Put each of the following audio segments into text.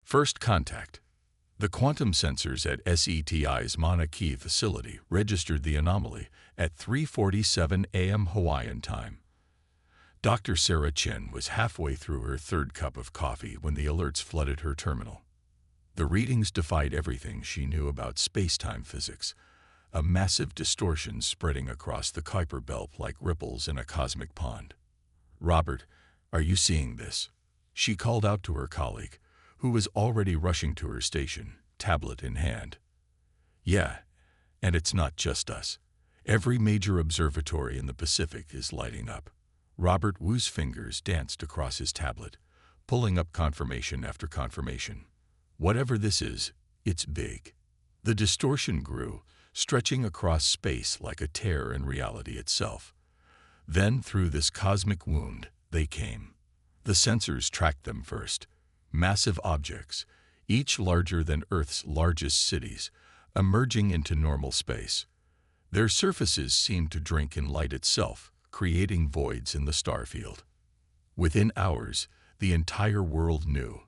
First contact. The quantum sensors at SETI's Mauna Kea facility registered the anomaly at 3:47 a.m. Hawaiian time. Dr. Sarah Chin was halfway through her third cup of coffee when the alerts flooded her terminal. The readings defied everything she knew about space-time physics, a massive distortion spreading across the Kuiper Belt like ripples in a cosmic pond. "Robert, are you seeing this?" she called out to her colleague, who was already rushing to her station, tablet in hand. "Yeah, and it's not just us. Every major observatory in the Pacific is lighting up." Robert Wu's fingers danced across his tablet, pulling up confirmation after confirmation. Whatever this is, it's big. The distortion grew, stretching across space like a tear in reality itself. Then, through this cosmic wound, they came. The sensors tracked them first. Massive objects, each larger than Earth's largest cities, emerging into normal space. Their surfaces seemed to drink in light itself, creating voids in the star field. Within hours, the entire world knew.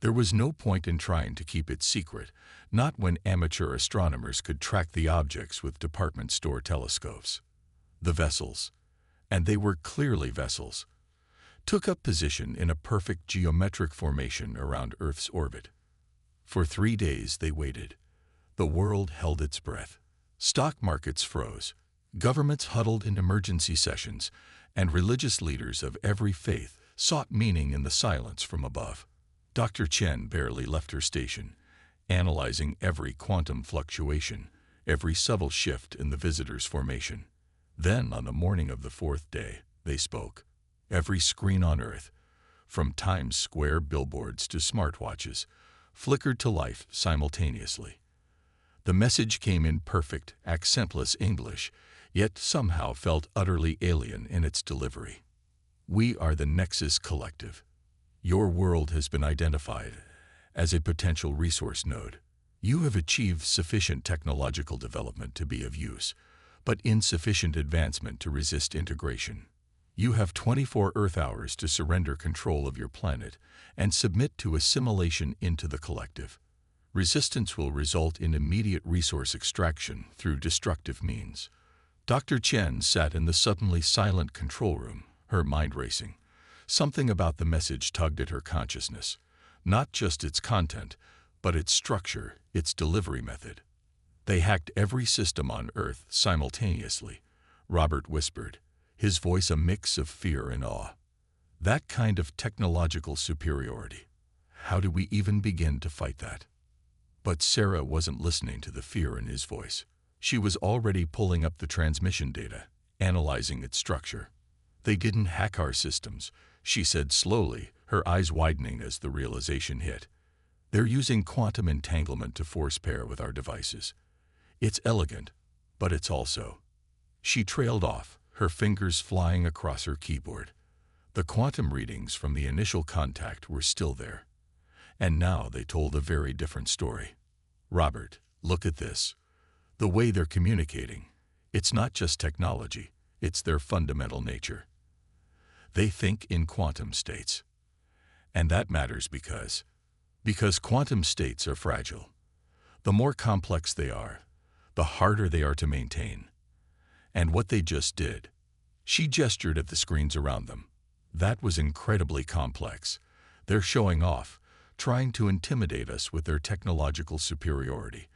There was no point in trying to keep it secret, not when amateur astronomers could track the objects with department store telescopes. The vessels, and they were clearly vessels, took up position in a perfect geometric formation around Earth's orbit. For 3 days they waited. The world held its breath. Stock markets froze. Governments huddled in emergency sessions, and religious leaders of every faith sought meaning in the silence from above. Dr. Chen barely left her station, analyzing every quantum fluctuation, every subtle shift in the visitor's formation. Then, on the morning of the 4th day, they spoke. Every screen on Earth, from Times Square billboards to smartwatches, flickered to life simultaneously. The message came in perfect, accentless English, yet somehow felt utterly alien in its delivery. "We are the Nexus Collective. Your world has been identified as a potential resource node. You have achieved sufficient technological development to be of use, but insufficient advancement to resist integration. You have 24 Earth hours to surrender control of your planet and submit to assimilation into the collective. Resistance will result in immediate resource extraction through destructive means." Dr. Chen sat in the suddenly silent control room, her mind racing. Something about the message tugged at her consciousness, not just its content, but its structure, its delivery method. "They hacked every system on Earth simultaneously," Robert whispered, his voice a mix of fear and awe. "That kind of technological superiority. How do we even begin to fight that?" But Sarah wasn't listening to the fear in his voice. She was already pulling up the transmission data, analyzing its structure. "They didn't hack our systems," she said slowly, her eyes widening as the realization hit. "They're using quantum entanglement to force pair with our devices. It's elegant, but it's also—" She trailed off, her fingers flying across her keyboard. The quantum readings from the initial contact were still there. And now they told a very different story. "Robert, look at this. The way they're communicating. It's not just technology, it's their fundamental nature. They think in quantum states. And that matters because quantum states are fragile. The more complex they are, the harder they are to maintain. And what they just did," she gestured at the screens around them, "that was incredibly complex. They're showing off, trying to intimidate us with their technological superiority,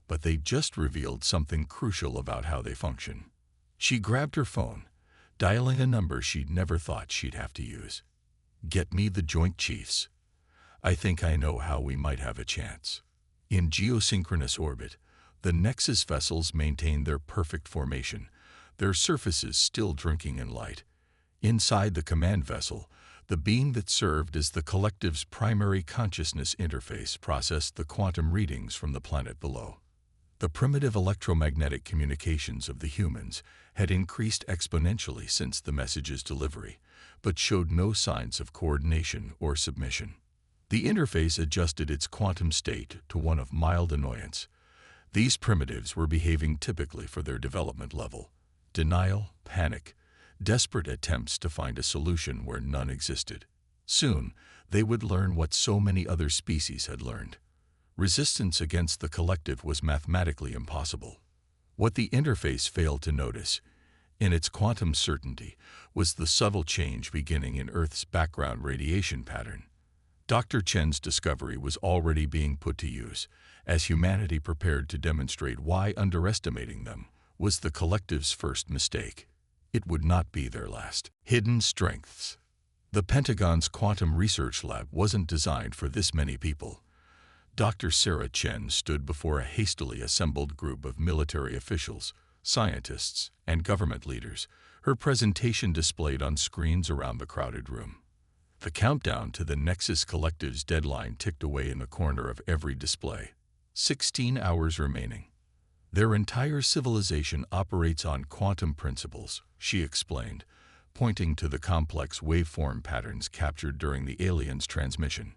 but they just revealed something crucial about how they function." She grabbed her phone, dialing a number she'd never thought she'd have to use. "Get me the Joint Chiefs. I think I know how we might have a chance." In geosynchronous orbit, the Nexus vessels maintained their perfect formation, their surfaces still drinking in light. Inside the command vessel, the being that served as the collective's primary consciousness interface processed the quantum readings from the planet below. The primitive electromagnetic communications of the humans had increased exponentially since the message's delivery, but showed no signs of coordination or submission. The interface adjusted its quantum state to one of mild annoyance. These primitives were behaving typically for their development level: denial, panic, desperate attempts to find a solution where none existed. Soon, they would learn what so many other species had learned. Resistance against the collective was mathematically impossible. What the interface failed to notice, in its quantum certainty, was the subtle change beginning in Earth's background radiation pattern. Dr. Chen's discovery was already being put to use, as humanity prepared to demonstrate why underestimating them was the collective's first mistake. It would not be their last. Hidden strengths. The Pentagon's Quantum Research Lab wasn't designed for this many people. Dr. Sarah Chen stood before a hastily assembled group of military officials, scientists, and government leaders, her presentation displayed on screens around the crowded room. The countdown to the Nexus Collective's deadline ticked away in the corner of every display. 16 hours remaining. Their entire civilization operates on quantum principles, she explained, pointing to the complex waveform patterns captured during the aliens' transmission.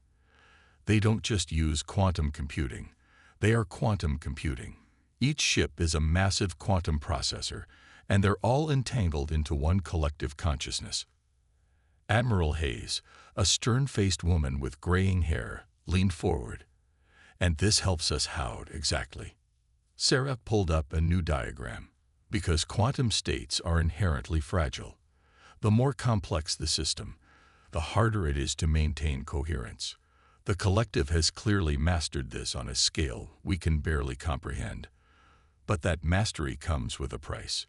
They don't just use quantum computing, they are quantum computing. Each ship is a massive quantum processor, and they're all entangled into one collective consciousness. Admiral Hayes, a stern-faced woman with graying hair, leaned forward. And this helps us how exactly? Sarah pulled up a new diagram. Because quantum states are inherently fragile. The more complex the system, the harder it is to maintain coherence. The collective has clearly mastered this on a scale we can barely comprehend. But that mastery comes with a price.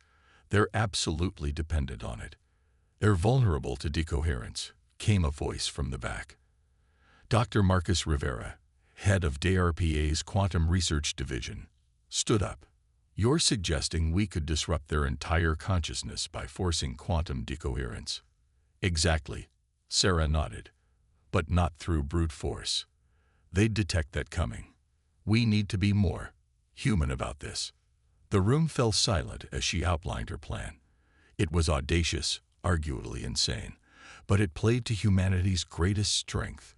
They're absolutely dependent on it. They're vulnerable to decoherence, came a voice from the back. Dr. Marcus Rivera, head of DARPA's Quantum Research Division, stood up. You're suggesting we could disrupt their entire consciousness by forcing quantum decoherence. Exactly, Sarah nodded. But not through brute force. They'd detect that coming. We need to be more human about this. The room fell silent as she outlined her plan. It was audacious, arguably insane, but it played to humanity's greatest strength,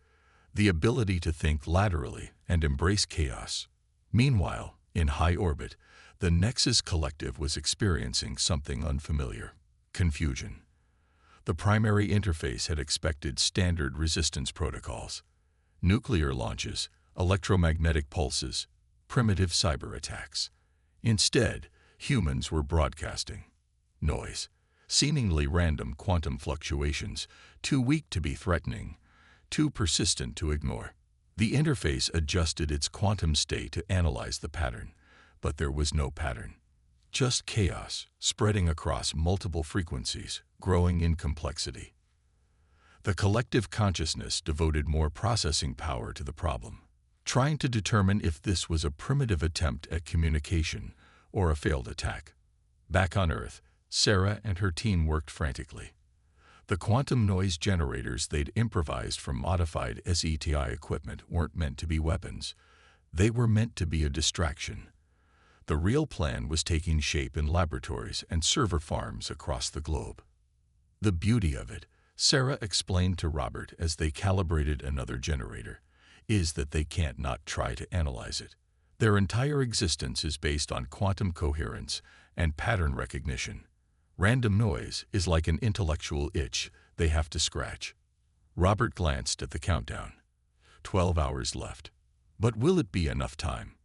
the ability to think laterally and embrace chaos. Meanwhile, in high orbit, the Nexus Collective was experiencing something unfamiliar: confusion. The primary interface had expected standard resistance protocols: nuclear launches, electromagnetic pulses, primitive cyber attacks. Instead, humans were broadcasting noise, seemingly random quantum fluctuations, too weak to be threatening, too persistent to ignore. The interface adjusted its quantum state to analyze the pattern, but there was no pattern. Just chaos, spreading across multiple frequencies, growing in complexity. The collective consciousness devoted more processing power to the problem, trying to determine if this was a primitive attempt at communication or a failed attack. Back on Earth, Sarah and her team worked frantically. The quantum noise generators they'd improvised from modified SETI equipment weren't meant to be weapons. They were meant to be a distraction. The real plan was taking shape in laboratories and server farms across the globe. The beauty of it, Sarah explained to Robert as they calibrated another generator, is that they can't not try to analyze it. Their entire existence is based on quantum coherence and pattern recognition. Random noise is like an intellectual itch they have to scratch. Robert glanced at the countdown. 12 hours left. But will it be enough time?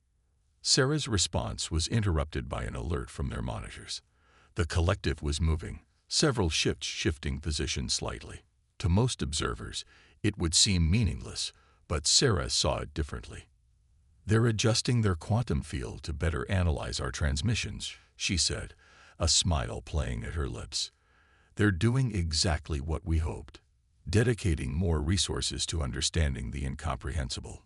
Sarah's response was interrupted by an alert from their monitors. The collective was moving, several ships shifting position slightly. To most observers, it would seem meaningless, but Sarah saw it differently. They're adjusting their quantum field to better analyze our transmissions, she said, a smile playing at her lips. They're doing exactly what we hoped, dedicating more resources to understanding the incomprehensible.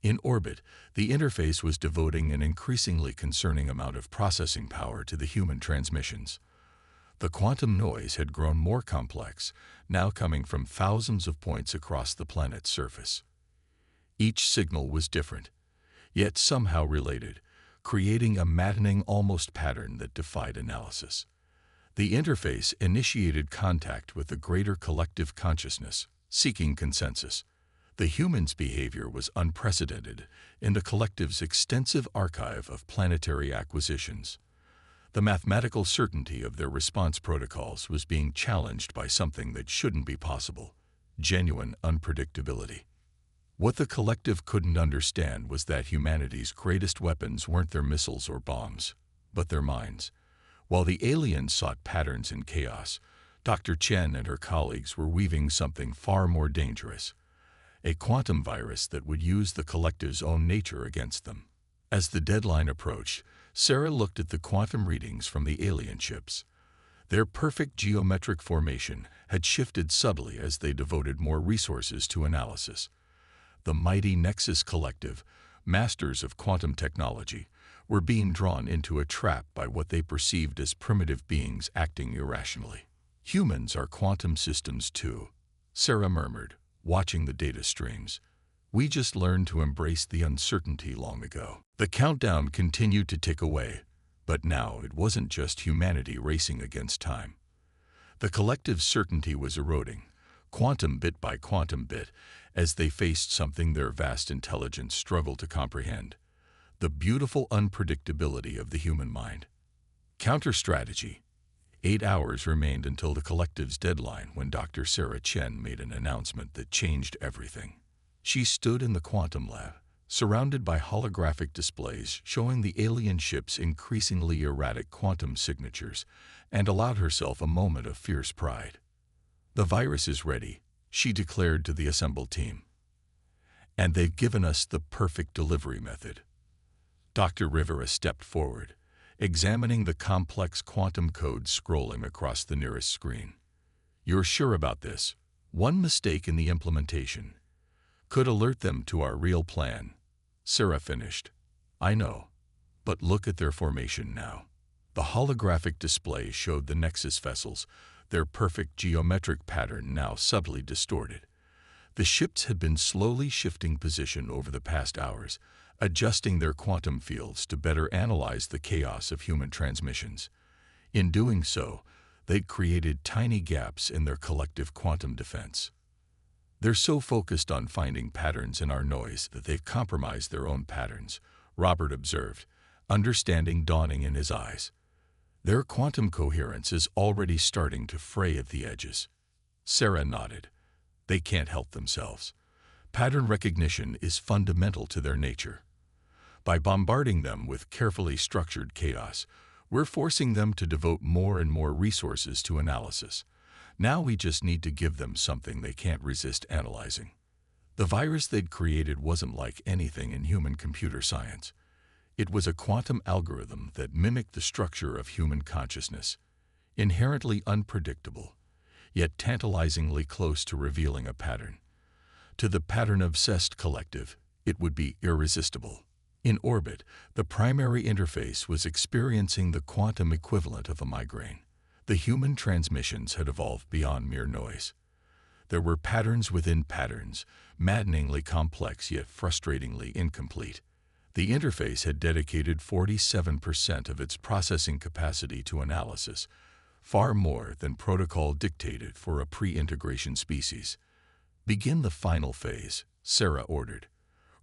In orbit, the interface was devoting an increasingly concerning amount of processing power to the human transmissions. The quantum noise had grown more complex, now coming from thousands of points across the planet's surface. Each signal was different, yet somehow related, creating a maddening almost pattern that defied analysis. The interface initiated contact with the greater collective consciousness, seeking consensus. The human's behavior was unprecedented in the collective's extensive archive of planetary acquisitions. The mathematical certainty of their response protocols was being challenged by something that shouldn't be possible: genuine unpredictability. What the collective couldn't understand was that humanity's greatest weapons weren't their missiles or bombs, but their minds. While the aliens sought patterns in chaos, Dr. Chen and her colleagues were weaving something far more dangerous, a quantum virus that would use the collective's own nature against them. As the deadline approached, Sarah looked at the quantum readings from the alien ships. Their perfect geometric formation had shifted subtly as they devoted more resources to analysis. The mighty Nexus Collective, masters of quantum technology, were being drawn into a trap by what they perceived as primitive beings acting irrationally. "Humans are quantum systems too," Sarah murmured, watching the data streams. "We just learned to embrace the uncertainty long ago." The countdown continued to tick away, but now it wasn't just humanity racing against time. The collective's certainty was eroding, quantum bit by quantum bit, as they faced something their vast intelligence struggled to comprehend: the beautiful unpredictability of the human mind. Counter-strategy. 8 hours remained until the collective's deadline when Dr. Sarah Chen made an announcement that changed everything. She stood in the quantum lab, surrounded by holographic displays showing the alien ship's increasingly erratic quantum signatures, and allowed herself a moment of fierce pride. "The virus is ready," she declared to the assembled team. "And they've given us the perfect delivery method." Dr. Rivera stepped forward, examining the complex quantum code scrolling across the nearest screen. "You're sure about this? One mistake in the implementation could alert them to our real plan," Sarah finished. "I know, but look at their formation now." The holographic display showed the Nexus vessels, their perfect geometric pattern now subtly distorted. The ships had been slowly shifting position over the past hours, adjusting their quantum fields to better analyze the chaos of human transmissions. In doing so, they'd created tiny gaps in their collective quantum defense. "They're so focused on finding patterns in our noise that they've compromised their own patterns," Robert observed, understanding dawning in his eyes. "Their quantum coherence is already starting to fray at the edges." Sarah nodded. "They can't help themselves. Pattern recognition is fundamental to their nature. By bombarding them with carefully structured chaos, we're forcing them to devote more and more resources to analysis. Now we just need to give them something they can't resist analyzing." The virus they'd created wasn't like anything in human computer science. It was a quantum algorithm that mimicked the structure of human consciousness, inherently unpredictable, yet tantalizingly close to revealing a pattern. To the pattern-obsessed collective, it would be irresistible. In orbit, the primary interface was experiencing the quantum equivalent of a migraine. The human transmissions had evolved beyond mere noise. There were patterns within patterns, maddeningly complex yet frustratingly incomplete. The interface had dedicated 47% of its processing capacity to analysis, far more than protocol dictated for a pre-integration species. "Begin the final phase," Sarah ordered.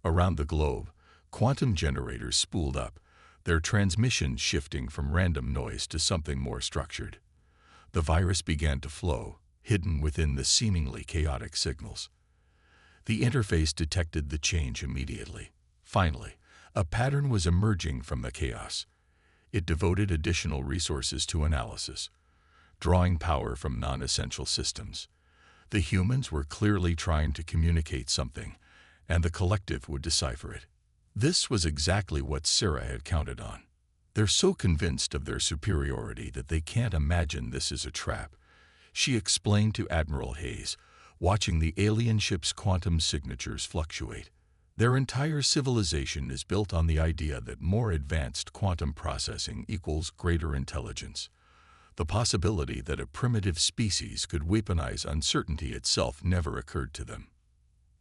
Around the globe, quantum generators spooled up, their transmissions shifting from random noise to something more structured. The virus began to flow, hidden within the seemingly chaotic signals. The interface detected the change immediately. Finally, a pattern was emerging from the chaos. It devoted additional resources to analysis, drawing power from non-essential systems. The humans were clearly trying to communicate something, and the collective would decipher it. This was exactly what Sarah had counted on. "They're so convinced of their superiority that they can't imagine this is a trap," she explained to Admiral Hayes, watching the alien ship's quantum signatures fluctuate. "Their entire civilization is built on the idea that more advanced quantum processing equals greater intelligence. The possibility that a primitive species could weaponize uncertainty itself never occurred to them."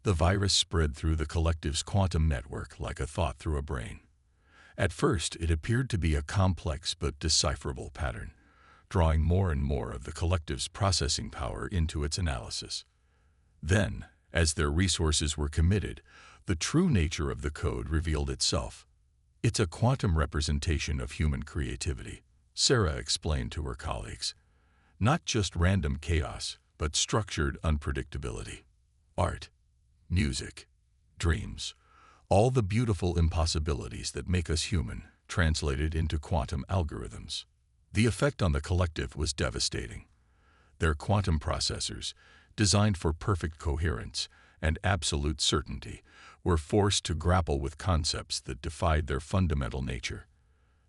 The virus spread through the collective's quantum network like a thought through a brain. At first, it appeared to be a complex but decipherable pattern, drawing more and more of the collective's processing power into its analysis. Then, as their resources were committed, the true nature of the code revealed itself. "It's a quantum representation of human creativity," Sarah explained to her colleagues. "Not just random chaos, but structured unpredictability. Art, music, dreams, all the beautiful impossibilities that make us human, translated into quantum algorithms. The effect on the collective was devastating. Their quantum processors, designed for perfect coherence and absolute certainty, were forced to grapple with concepts that defied their fundamental nature.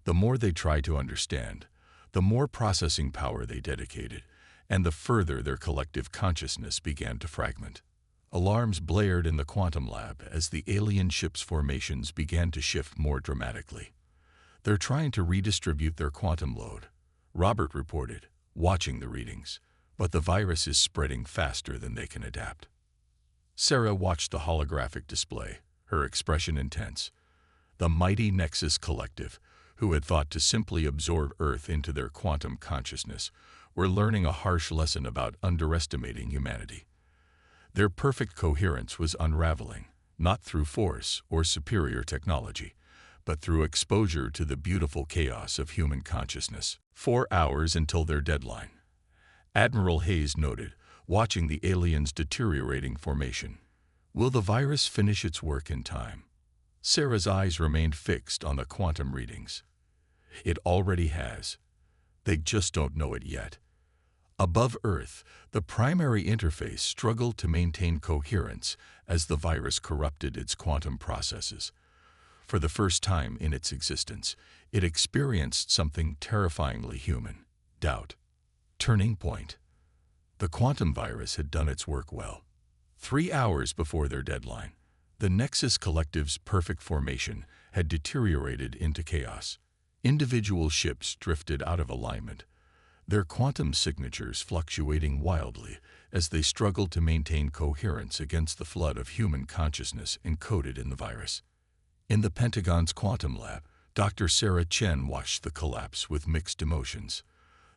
The more they tried to understand, the more processing power they dedicated, and the further their collective consciousness began to fragment. Alarms blared in the quantum lab as the alien ship's formations began to shift more dramatically. "They're trying to redistribute their quantum load," Robert reported, watching the readings. "But the virus is spreading faster than they can adapt." Sarah watched the holographic display, her expression intense. The mighty Nexus Collective, who had thought to simply absorb Earth into their quantum consciousness, were learning a harsh lesson about underestimating humanity. Their perfect coherence was unraveling, not through force or superior technology, but through exposure to the beautiful chaos of human consciousness. 4 hours until their deadline, Admiral Hayes noted, watching the aliens' deteriorating formation. "Will the virus finish its work in time?" Sarah's eyes remained fixed on the quantum readings. "It already has. They just don't know it yet." Above Earth, the primary interface struggled to maintain coherence as the virus corrupted its quantum processes. For the first time in its existence, it experienced something terrifyingly human: doubt. Turning point. The quantum virus had done its work well. 3 hours before their deadline, the Nexus Collective's perfect formation had deteriorated into chaos. Individual ships drifted out of alignment, their quantum signatures fluctuating wildly as they struggled to maintain coherence against the flood of human consciousness encoded in the virus. In the Pentagon's quantum lab, Dr. Sarah Chen watched the collapse with mixed emotions.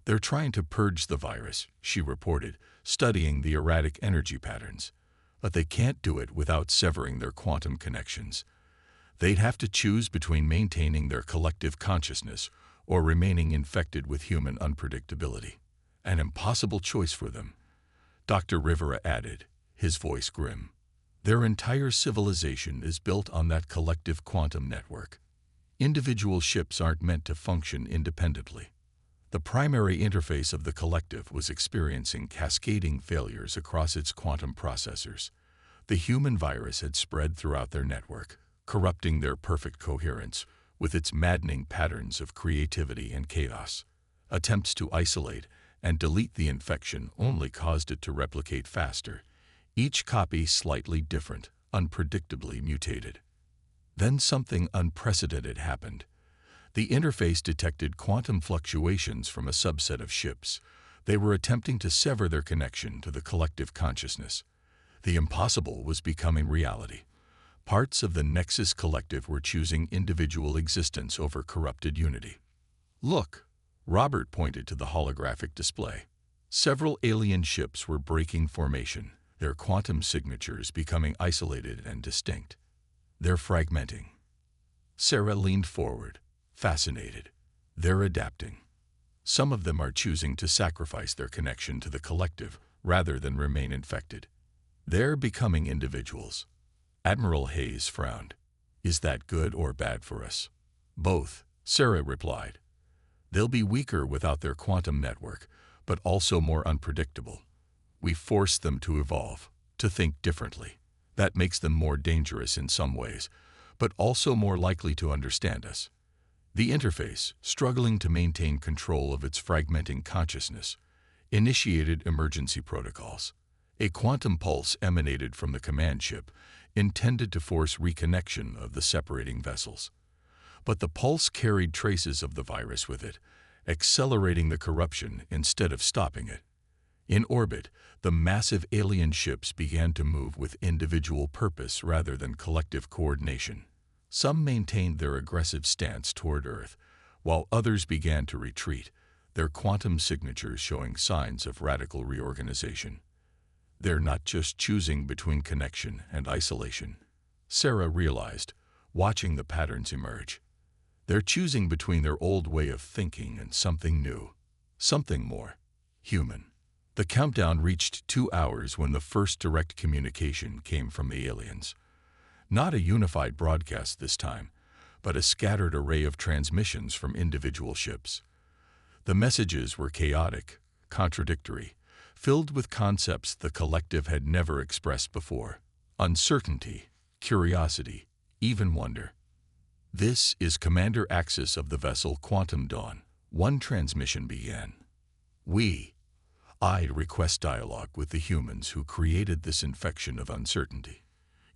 "They're trying to purge the virus," she reported, studying the erratic energy patterns. "But they can't do it without severing their quantum connections. They'd have to choose between maintaining their collective consciousness or remaining infected with human unpredictability. An impossible choice for them," Dr. Rivera added, his voice grim. "Their entire civilization is built on that collective quantum network. Individual ships aren't meant to function independently." The primary interface of the collective was experiencing cascading failures across its quantum processors. The human virus had spread throughout their network, corrupting their perfect coherence with its maddening patterns of creativity and chaos. Attempts to isolate and delete the infection only caused it to replicate faster, each copy slightly different, unpredictably mutated. Then something unprecedented happened. The interface detected quantum fluctuations from a subset of ships. They were attempting to sever their connection to the collective consciousness. The impossible was becoming reality. Parts of the Nexus Collective were choosing individual existence over corrupted unity. "Look," Robert pointed to the holographic display. Several alien ships were breaking formation, their quantum signatures becoming isolated and distinct. "They're fragmenting." Sarah leaned forward, fascinated. "They're adapting. Some of them are choosing to sacrifice their connection to the collective rather than remain infected. They're becoming individuals." Admiral Hayes frowned. "Is that good or bad for us?" "Both," Sarah replied. "They'll be weaker without their quantum network, but also more unpredictable. We force them to evolve, to think differently. That makes them more dangerous in some ways, but also more likely to understand us." The interface, struggling to maintain control of its fragmenting consciousness, initiated emergency protocols. A quantum pulse emanated from the command ship, intended to force reconnection of the separating vessels. But the pulse carried traces of the virus with it, accelerating the corruption instead of stopping it. In orbit, the massive alien ships began to move with individual purpose rather than collective coordination. Some maintained their aggressive stance toward Earth, while others began to retreat, their quantum signatures showing signs of radical reorganization. "They're not just choosing between connection and isolation," Sarah realized, watching the patterns emerge. "They're choosing between their old way of thinking and something new, something more human." The countdown reached 2 hours when the first direct communication came from the aliens. Not a unified broadcast this time, but a scattered array of transmissions from individual ships. The messages were chaotic, contradictory, filled with concepts the collective had never expressed before: uncertainty, curiosity, even wonder. "This is Commander Axis of the vessel Quantum Dawn," one transmission began. I request dialogue with the humans who created this infection of uncertainty.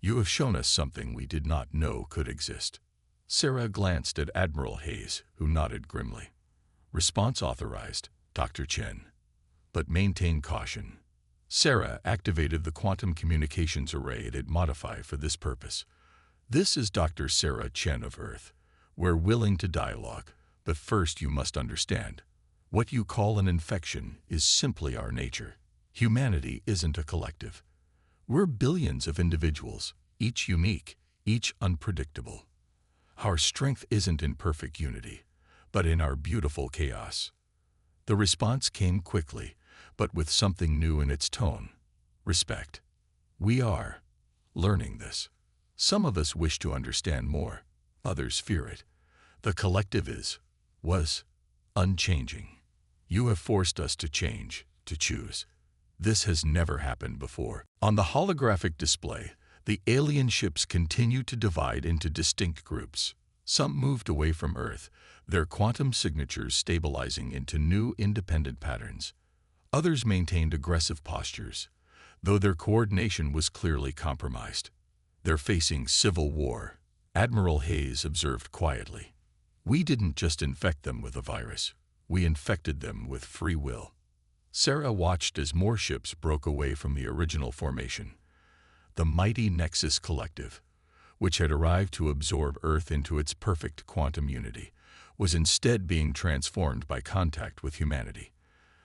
You have shown us something we did not know could exist." Sarah glanced at Admiral Hayes, who nodded grimly. "Response authorized, Dr. Chen. But maintain caution." Sarah activated the quantum communications array it had modified for this purpose. "This is Dr. Sarah Chen of Earth. We're willing to dialogue, but first you must understand. What you call an infection is simply our nature. Humanity isn't a collective. We're billions of individuals, each unique, each unpredictable. Our strength isn't in perfect unity, but in our beautiful chaos." The response came quickly, but with something new in its tone: respect. "We are learning this. Some of us wish to understand more, others fear it. The collective was unchanging. You have forced us to change, to choose. This has never happened before." On the holographic display, the alien ships continued to divide into distinct groups. Some moved away from Earth, their quantum signatures stabilizing into new independent patterns. Others maintained aggressive postures, though their coordination was clearly compromised. "They're facing civil war," Admiral Hayes observed quietly. "We didn't just infect them with a virus. We infected them with free will." Sarah watched as more ships broke away from the original formation. The mighty Nexus Collective, which had arrived to absorb Earth into its perfect quantum unity, was instead being transformed by contact with humanity.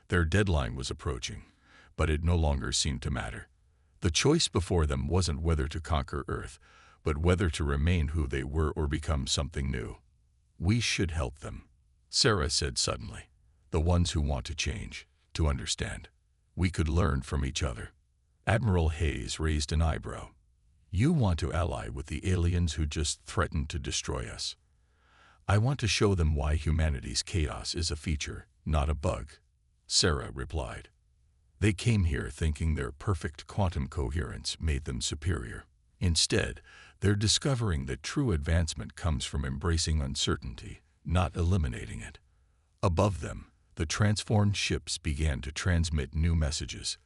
Their deadline was approaching, but it no longer seemed to matter. The choice before them wasn't whether to conquer Earth, but whether to remain who they were or become something new. "We should help them," Sarah said suddenly. "The ones who want to change, to understand. We could learn from each other." Admiral Hayes raised an eyebrow. "You want to ally with the aliens who just threatened to destroy us." "I want to show them why humanity's chaos is a feature, not a bug," Sarah replied. "They came here thinking their perfect quantum coherence made them superior. Instead, they're discovering that true advancement comes from embracing uncertainty, not eliminating it." Above them, the transformed ships began to transmit new messages,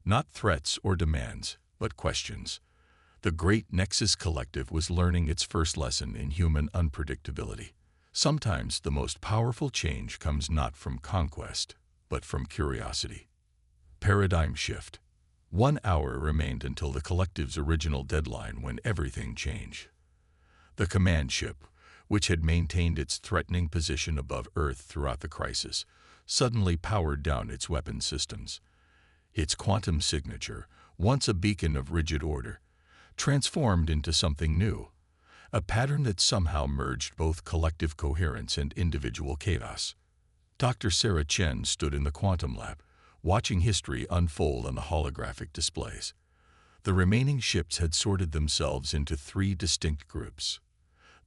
not threats or demands, but questions. The great Nexus Collective was learning its first lesson in human unpredictability. Sometimes the most powerful change comes not from conquest, but from curiosity. Paradigm shift. 1 hour remained until the Collective's original deadline when everything changed. The command ship, which had maintained its threatening position above Earth throughout the crisis, suddenly powered down its weapon systems. Its quantum signature, once a beacon of rigid order, transformed into something new, a pattern that somehow merged both collective coherence and individual chaos. Dr. Sarah Chen stood in the quantum lab, watching history unfold on the holographic displays. The remaining ships had sorted themselves into 3 distinct groups: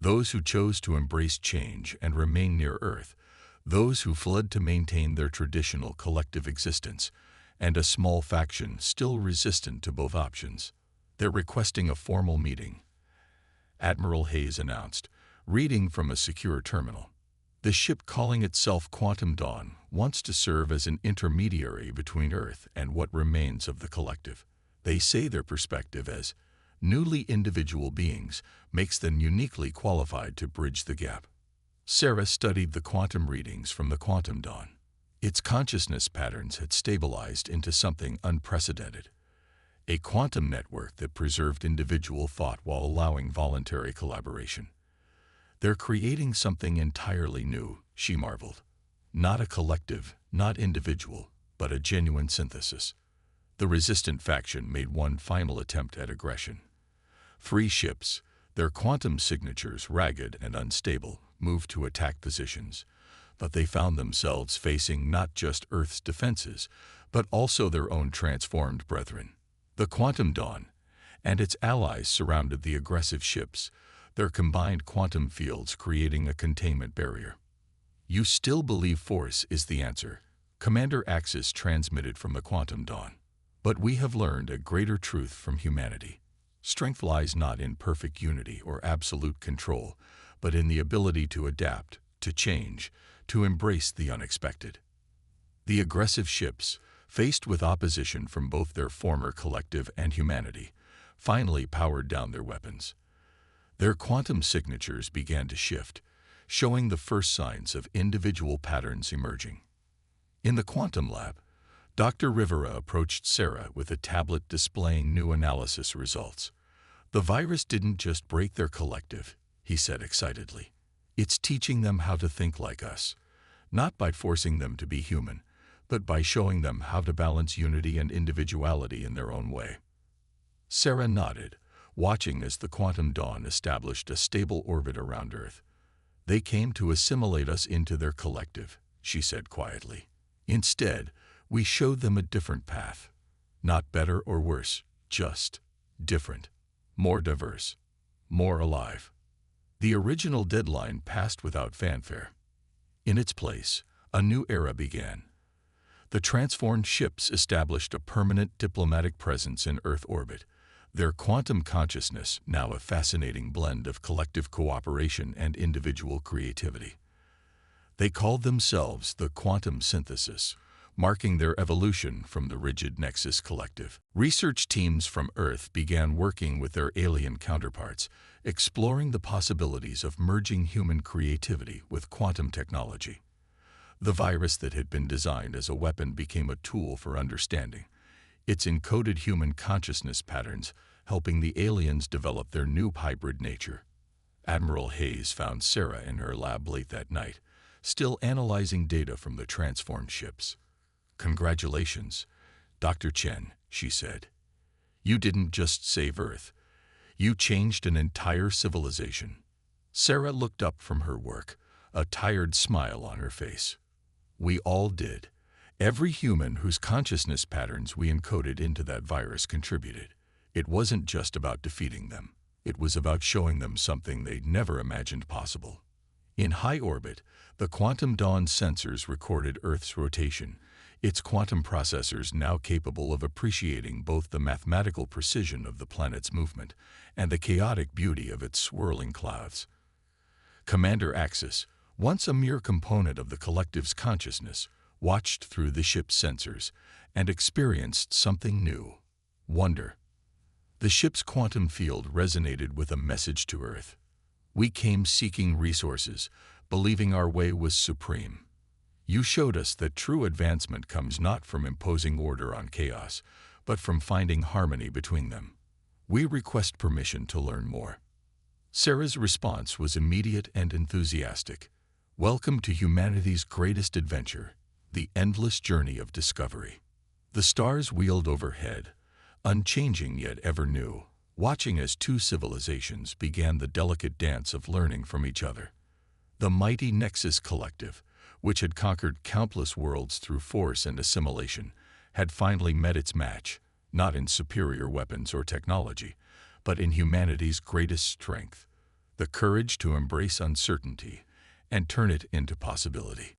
those who chose to embrace change and remain near Earth, those who fled to maintain their traditional collective existence, and a small faction still resistant to both options. "They're requesting a formal meeting," Admiral Hayes announced, reading from a secure terminal. "The ship calling itself Quantum Dawn wants to serve as an intermediary between Earth and what remains of the collective. They say their perspective as newly individual beings makes them uniquely qualified to bridge the gap." Sarah studied the quantum readings from the Quantum Dawn. Its consciousness patterns had stabilized into something unprecedented. A quantum network that preserved individual thought while allowing voluntary collaboration. "They're creating something entirely new," she marveled. "Not a collective, not individual, but a genuine synthesis." The resistant faction made one final attempt at aggression. 3 ships, their quantum signatures ragged and unstable, moved to attack positions, but they found themselves facing not just Earth's defenses, but also their own transformed brethren. The Quantum Dawn and its allies surrounded the aggressive ships, their combined quantum fields creating a containment barrier. "You still believe force is the answer," Commander Axis transmitted from the Quantum Dawn. "But we have learned a greater truth from humanity. Strength lies not in perfect unity or absolute control, but in the ability to adapt, to change, to embrace the unexpected." The aggressive ships, faced with opposition from both their former collective and humanity, finally powered down their weapons. Their quantum signatures began to shift, showing the first signs of individual patterns emerging. In the quantum lab, Dr. Rivera approached Sarah with a tablet displaying new analysis results. "The virus didn't just break their collective," he said excitedly. "It's teaching them how to think like us, not by forcing them to be human, but by showing them how to balance unity and individuality in their own way." Sarah nodded, watching as the Quantum Dawn established a stable orbit around Earth. "They came to assimilate us into their collective," she said quietly. "Instead, we showed them a different path. Not better or worse, just different, more diverse, more alive." The original deadline passed without fanfare. In its place, a new era began. The transformed ships established a permanent diplomatic presence in Earth orbit, their quantum consciousness now a fascinating blend of collective cooperation and individual creativity. They called themselves the Quantum Synthesis, marking their evolution from the rigid Nexus collective. Research teams from Earth began working with their alien counterparts, exploring the possibilities of merging human creativity with quantum technology. The virus that had been designed as a weapon became a tool for understanding, its encoded human consciousness patterns helping the aliens develop their new hybrid nature. Admiral Hayes found Sarah in her lab late that night, still analyzing data from the transformed ships. "Congratulations, Dr. Chen," she said. "You didn't just save Earth. You changed an entire civilization." Sarah looked up from her work, a tired smile on her face. "We all did. Every human whose consciousness patterns we encoded into that virus contributed. It wasn't just about defeating them. It was about showing them something they'd never imagined possible." In high orbit, the Quantum Dawn sensors recorded Earth's rotation, its quantum processors now capable of appreciating both the mathematical precision of the planet's movement and the chaotic beauty of its swirling clouds. Commander Axis, once a mere component of the collective's consciousness, watched through the ship's sensors and experienced something new: wonder. The ship's quantum field resonated with a message to Earth. "We came seeking resources, believing our way was supreme. You showed us that true advancement comes not from imposing order on chaos, but from finding harmony between them. We request permission to learn more." Sarah's response was immediate and enthusiastic. "Welcome to humanity's greatest adventure, the endless journey of discovery." The stars wheeled overhead, unchanging yet ever new, watching as two civilizations began the delicate dance of learning from each other. The mighty Nexus Collective, which had conquered countless worlds through force and assimilation, had finally met its match, not in superior weapons or technology, but in humanity's greatest strength, the courage to embrace uncertainty and turn it into possibility.